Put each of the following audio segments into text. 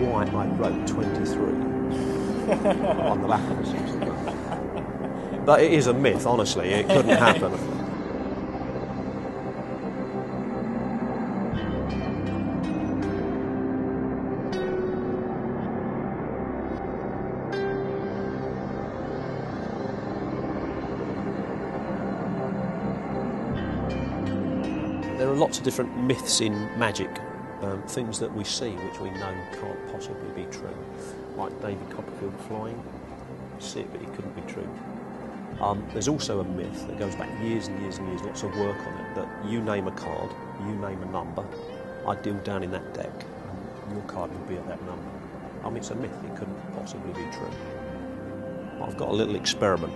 why I wrote 23 on the back of the 6 o'clock. But it is a myth, honestly. It couldn't happen. There are lots of different myths in magic, things that we see which we know can't possibly be true. Like David Copperfield flying, you see it but it couldn't be true. There's also a myth that goes back years and years and years, lots of work on it, that you name a card, you name a number, I deal down in that deck, and your card will be at that number. I mean, it's a myth, it couldn't possibly be true. But I've got a little experiment.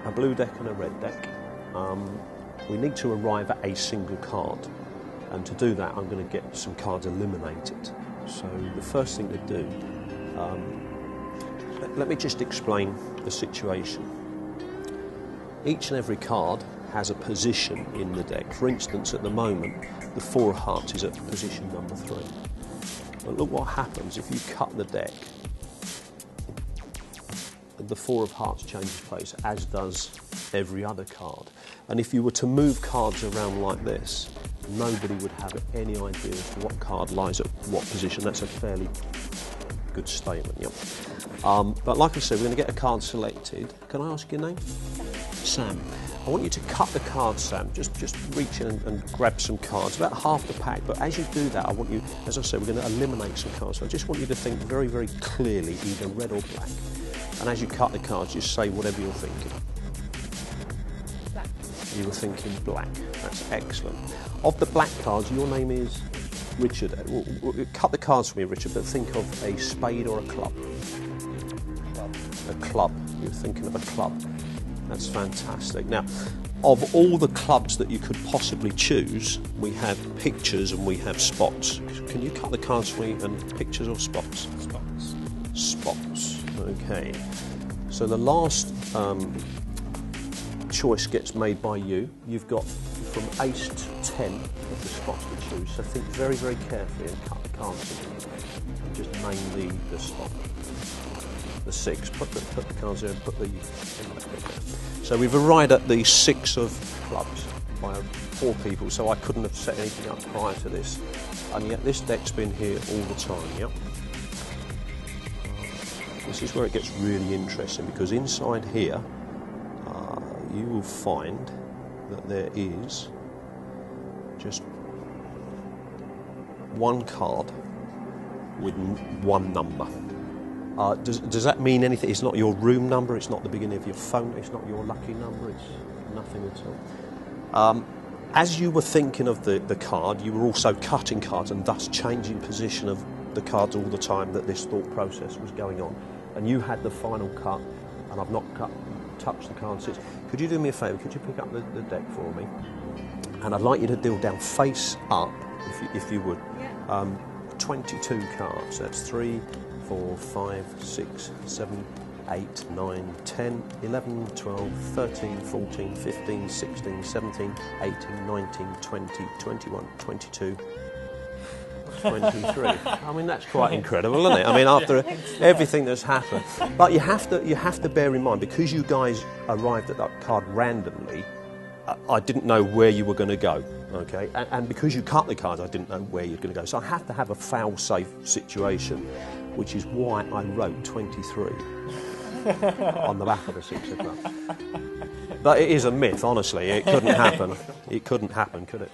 A blue deck and a red deck. We need to arrive at a single card, and to do that I'm going to get some cards eliminated. So the first thing to do, let me just explain the situation. Each and every card has a position in the deck. For instance, at the moment, the 4 of hearts is at position number 3. But look what happens if you cut the deck. The 4 of hearts changes place, as does every other card. And if you were to move cards around like this, nobody would have any idea as to what card lies at what position. That's a fairly good statement, yep. But like I said, we're going to get a card selected. Can I ask your name? Sam. I want you to cut the card, Sam. Just reach in and grab some cards, about half the pack. But as you do that, I want you, as I said, we're going to eliminate some cards. So I just want you to think very, very clearly, either red or black. And as you cut the cards, just say whatever you're thinking. Black. You were thinking black. That's excellent. Of the black cards, your name is Richard. Cut the cards for me, Richard, but think of a spade or a club. A club. You're thinking of a club. That's fantastic. Now, of all the clubs that you could possibly choose, we have pictures and we have spots. Can you cut the cards for me and pictures or spots? Spots. Spots. Okay. So the last choice gets made by you. You've got from ace to 10 of the spots to choose. So think very, very carefully and cut the cards and just name the spot. The 6. Put the cards in and put the. So we've arrived at the 6 of clubs by 4 people. So I couldn't have set anything up prior to this, and yet this deck's been here all the time. Yep. This is where it gets really interesting, because inside here you will find that there is just one card with one number. Does that mean anything? It's not your room number, it's not the beginning of your phone, it's not your lucky number, it's nothing at all. As you were thinking of the card, you were also cutting cards and thus changing position of the cards all the time that this thought process was going on. And you had the final cut, and I've not touched the card since. Could you do me a favour? Could you pick up the deck for me? And I'd like you to deal down face up, if you would. Yeah. 22 cards. That's 3, 4, 5, 6, 7, 8, 9, 10, 11, 12, 13, 14, 15, 16, 17, 18, 19, 20, 21, 22, 23. I mean, that's quite incredible, isn't it? I mean, after everything that's happened. But you have to bear in mind, because you guys arrived at that card randomly, I didn't know where you were going to go, okay? And because you cut the cards, I didn't know where you're going to go. So I have to have a fail-safe situation, which is why I wrote 23 on the back of the 6 o'clock. But it is a myth, honestly. It couldn't happen. It couldn't happen, could it?